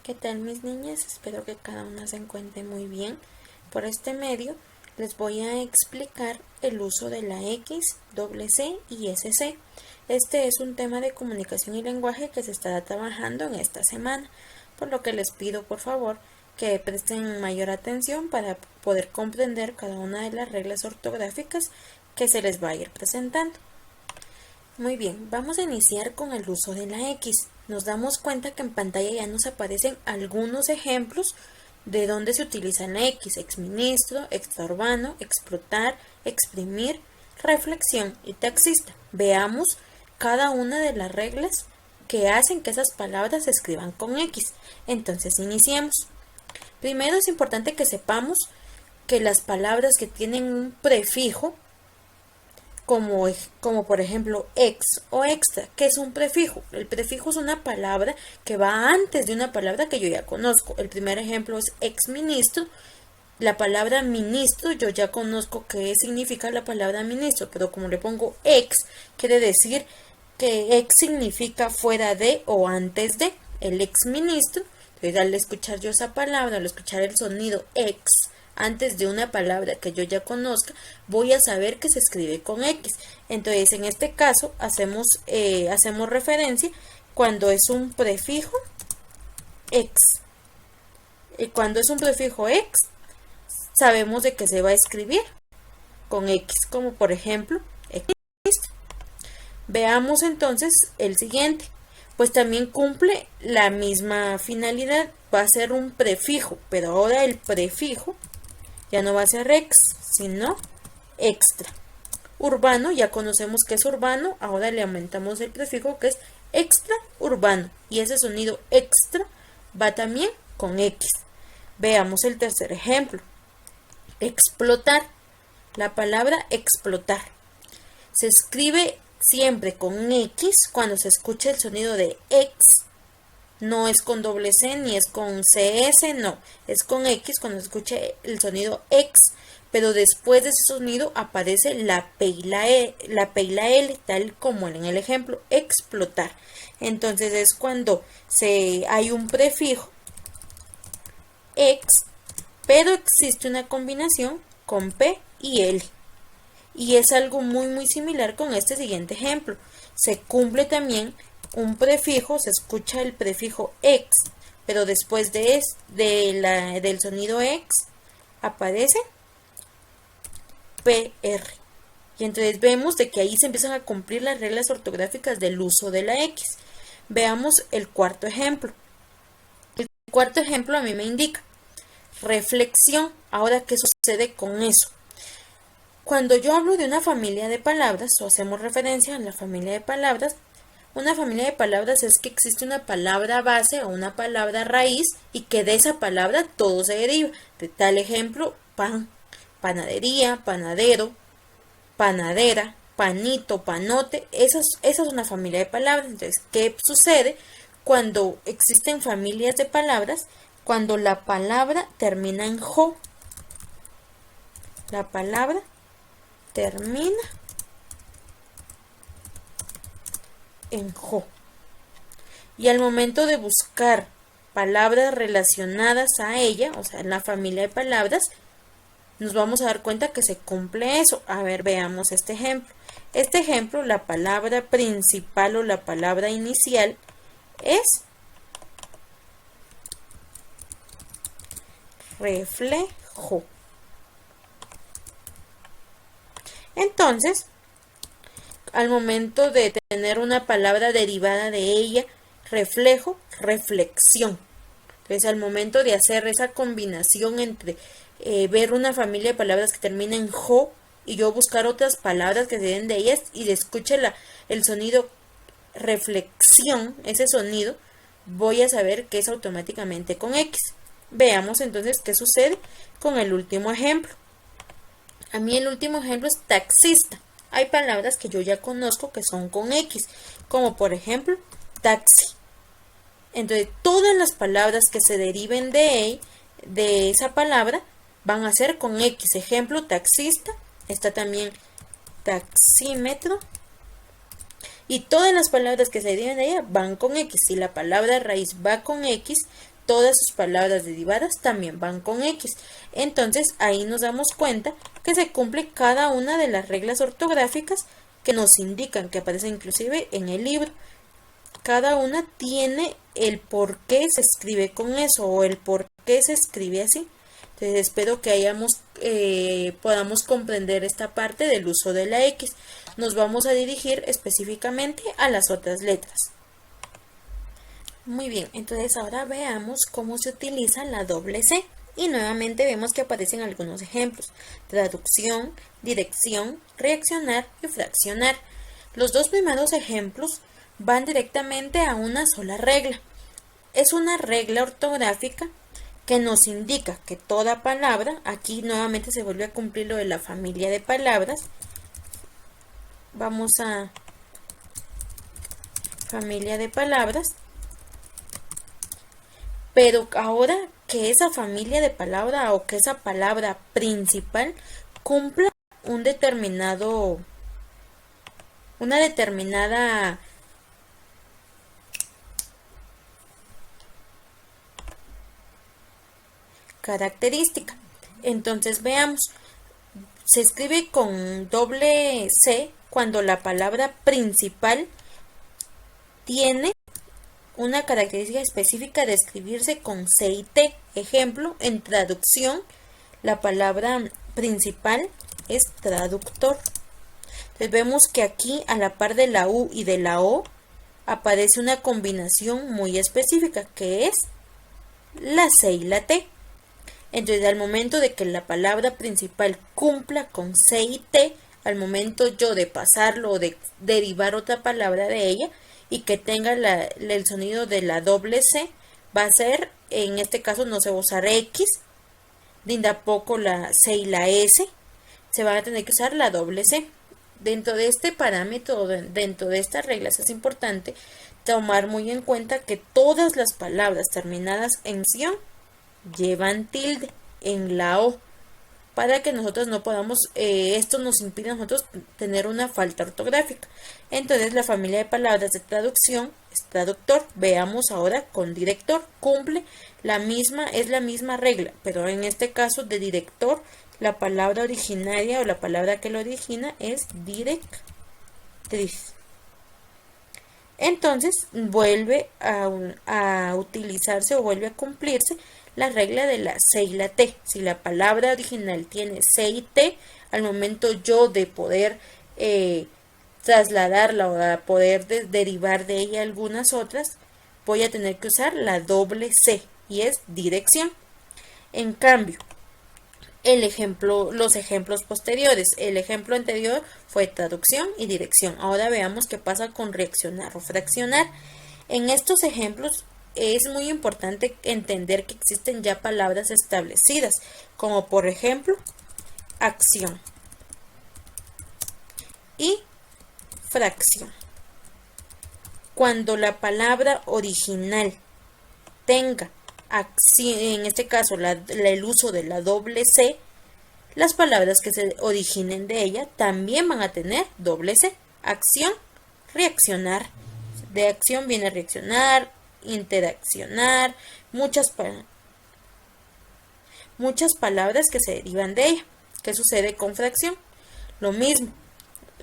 ¿Qué tal mis niñas? Espero que cada una se encuentre muy bien. Por este medio les voy a explicar el uso de la X, doble C y SC. Este es un tema de comunicación y lenguaje que se estará trabajando en esta semana, por lo que les pido por favor que presten mayor atención para poder comprender cada una de las reglas ortográficas que se les va a ir presentando. Muy bien, vamos a iniciar con el uso de la X. Nos damos cuenta que en pantalla ya nos aparecen algunos ejemplos de dónde se utiliza la X: exministro, extraurbano, explotar, exprimir, reflexión y taxista. Veamos cada una de las reglas que hacen que esas palabras se escriban con X. Entonces iniciemos. Primero es importante que sepamos que las palabras que tienen un prefijo, como por ejemplo ex o extra, que es un prefijo. El prefijo es una palabra que va antes de una palabra que yo ya conozco. El primer ejemplo es exministro. La palabra ministro yo ya conozco qué significa la palabra ministro, pero como le pongo ex, quiere decir que ex significa fuera de o antes de. El exministro, entonces al escuchar yo esa palabra, al escuchar el sonido ex antes de una palabra que yo ya conozca, voy a saber que se escribe con X. Entonces, en este caso, hacemos referencia cuando es un prefijo X. Y cuando es un prefijo X, sabemos de que se va a escribir con X, como por ejemplo, X. Veamos entonces el siguiente. Pues también cumple la misma finalidad. Va a ser un prefijo, pero ahora el prefijo ya no va a ser ex, sino extra. Urbano, ya conocemos que es urbano, ahora le aumentamos el prefijo que es extra urbano. Y ese sonido extra va también con X. Veamos el tercer ejemplo. Explotar. La palabra explotar se escribe siempre con X cuando se escucha el sonido de X. No es con doble C ni es con CS, no. Es con X cuando se escucha el sonido X. Pero después de ese sonido aparece la P y la L, tal como en el ejemplo, explotar. Entonces es cuando hay un prefijo X, pero existe una combinación con P y L. Y es algo muy similar con este siguiente ejemplo. Se cumple también un prefijo, se escucha el prefijo X, pero después del sonido X aparece PR. Y entonces vemos de que ahí se empiezan a cumplir las reglas ortográficas del uso de la X. Veamos el cuarto ejemplo. El cuarto ejemplo a mí me indica reflexión. Ahora, ¿qué sucede con eso? Cuando yo hablo de una familia de palabras o hacemos referencia a la familia de palabras, una familia de palabras es que existe una palabra base o una palabra raíz y que de esa palabra todo se deriva. De tal ejemplo, pan, panadería, panadero, panadera, panito, panote. Esa es una familia de palabras. Entonces, ¿qué sucede cuando existen familias de palabras? Cuando la palabra termina en jo. La palabra termina en jo. Y al momento de buscar palabras relacionadas a ella, o sea, en la familia de palabras, nos vamos a dar cuenta que se cumple eso. A ver, veamos este ejemplo. Este ejemplo, la palabra principal o la palabra inicial es reflejo. Entonces, al momento de tener una palabra derivada de ella, reflejo, reflexión. Entonces, al momento de hacer esa combinación entre ver una familia de palabras que termina en jo y yo buscar otras palabras que se den de ellas y de escuche el sonido reflexión, ese sonido, voy a saber que es automáticamente con X. Veamos entonces qué sucede con el último ejemplo. A mí el último ejemplo es taxista. Hay palabras que yo ya conozco que son con X, como por ejemplo taxi. Entonces todas las palabras que se deriven de esa palabra van a ser con X. Ejemplo, taxista. Está también taxímetro. Y todas las palabras que se deriven de ella van con X. Si la palabra raíz va con X, todas sus palabras derivadas también van con X. Entonces ahí nos damos cuenta que se cumple cada una de las reglas ortográficas que nos indican, que aparecen inclusive en el libro. Cada una tiene el por qué se escribe con eso o el por qué se escribe así. Entonces espero que podamos comprender esta parte del uso de la X. Nos vamos a dirigir específicamente a las otras letras. Muy bien, entonces ahora veamos cómo se utiliza la doble C. Y nuevamente vemos que aparecen algunos ejemplos: traducción, dirección, reaccionar y fraccionar. Los dos primeros ejemplos van directamente a una sola regla. Es una regla ortográfica que nos indica que toda palabra, aquí nuevamente se vuelve a cumplir lo de la familia de palabras. Vamos a familia de palabras. Pero ahora que esa familia de palabra o que esa palabra principal cumpla una determinada característica. Entonces veamos, se escribe con doble C cuando la palabra principal tiene una característica específica de escribirse con C y T. Ejemplo, en traducción, la palabra principal es traductor. Entonces vemos que aquí a la par de la U y de la O aparece una combinación muy específica que es la C y la T. Entonces al momento de que la palabra principal cumpla con C y T, al momento yo de pasarlo o de derivar otra palabra de ella y que tenga el sonido de la doble C, va a ser, en este caso no se va a usar X, ni tampoco la C y la S, se van a tener que usar la doble C. Dentro de este parámetro, dentro de estas reglas, es importante tomar muy en cuenta que todas las palabras terminadas en ción llevan tilde en la O, para que nosotros no podamos, esto nos impide a nosotros tener una falta ortográfica. Entonces la familia de palabras de traducción es traductor. Veamos ahora con director, cumple es la misma regla, pero en este caso de director, la palabra originaria o la palabra que lo origina es directriz. Entonces vuelve a utilizarse o vuelve a cumplirse la regla de la C y la T. Si la palabra original tiene C y T, al momento yo de poder trasladarla o de poder derivar de ella algunas otras, voy a tener que usar la doble C y es dirección. En cambio, los ejemplos posteriores, el ejemplo anterior fue traducción y dirección. Ahora veamos qué pasa con reaccionar o fraccionar. En estos ejemplos es muy importante entender que existen ya palabras establecidas, como por ejemplo acción y fracción. Cuando la palabra original tenga acción, en este caso el uso de la doble C, las palabras que se originen de ella también van a tener doble C. Acción, reaccionar. De acción viene reaccionar, interaccionar, muchas palabras que se derivan de ella. ¿Qué sucede con fracción? Lo mismo,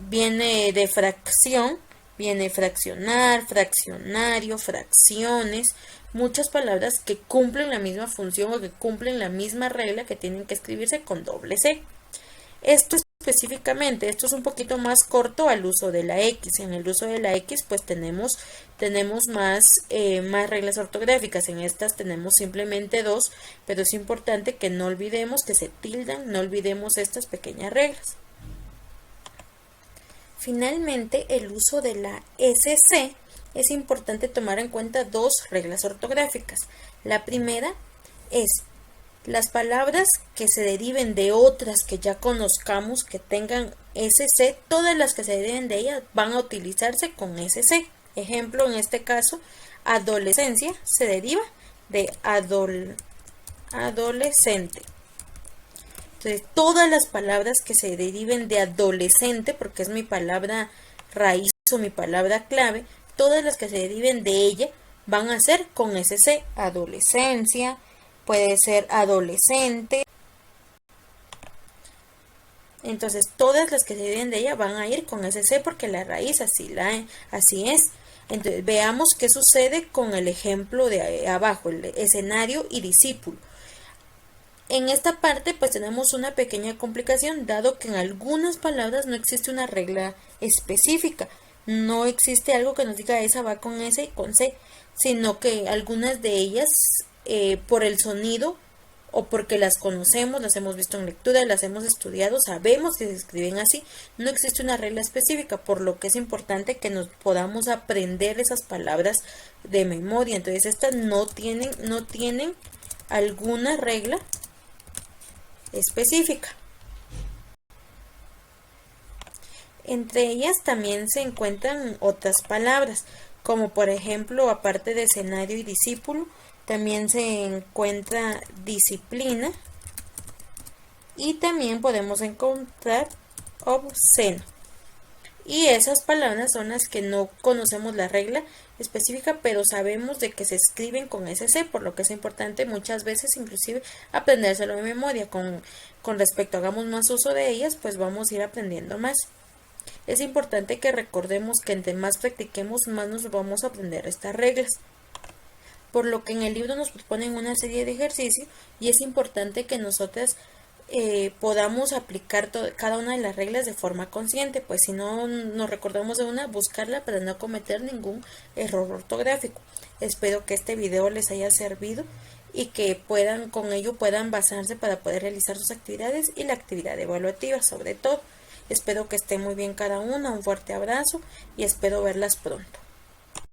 viene de fracción, viene fraccionar, fraccionario, fracciones, muchas palabras que cumplen la misma función o que cumplen la misma regla, que tienen que escribirse con doble C. Esto específicamente, esto es un poquito más corto al uso de la X. En el uso de la X pues tenemos más reglas ortográficas. En estas tenemos simplemente dos, pero es importante que no olvidemos que se tildan, no olvidemos estas pequeñas reglas. Finalmente, el uso de la SC, es importante tomar en cuenta dos reglas ortográficas. La primera es las palabras que se deriven de otras que ya conozcamos que tengan SC, todas las que se deriven de ellas van a utilizarse con SC. Ejemplo, en este caso, adolescencia se deriva de adolescente. Entonces, todas las palabras que se deriven de adolescente, porque es mi palabra raíz o mi palabra clave, todas las que se deriven de ella van a ser con SC. Adolescencia, puede ser adolescente. Entonces todas las que se deriven de ella van a ir con SC porque la raíz así es. Entonces veamos qué sucede con el ejemplo de abajo, el escenario y discípulo. En esta parte pues tenemos una pequeña complicación, dado que en algunas palabras no existe una regla específica. No existe algo que nos diga esa va con S y con C, sino que algunas de ellas por el sonido o porque las conocemos, las hemos visto en lectura, las hemos estudiado, sabemos que se escriben así, no existe una regla específica, por lo que es importante que nos podamos aprender esas palabras de memoria. Entonces estas no tienen alguna regla específica. Entre ellas también se encuentran otras palabras, como por ejemplo, aparte de escenario y discípulo, también se encuentra disciplina y también podemos encontrar obsceno. Y esas palabras son las que no conocemos la regla específica, pero sabemos de que se escriben con SC, por lo que es importante muchas veces inclusive aprendérselo de memoria. Con respecto hagamos más uso de ellas, pues vamos a ir aprendiendo más. Es importante que recordemos que entre más practiquemos, más nos vamos a aprender estas reglas. Por lo que en el libro nos proponen una serie de ejercicios y es importante que nosotras podamos aplicar cada una de las reglas de forma consciente, pues si no nos recordamos de una, buscarla para no cometer ningún error ortográfico. Espero que este video les haya servido y que con ello puedan basarse para poder realizar sus actividades y la actividad evaluativa sobre todo. Espero que esté muy bien cada una, un fuerte abrazo y espero verlas pronto.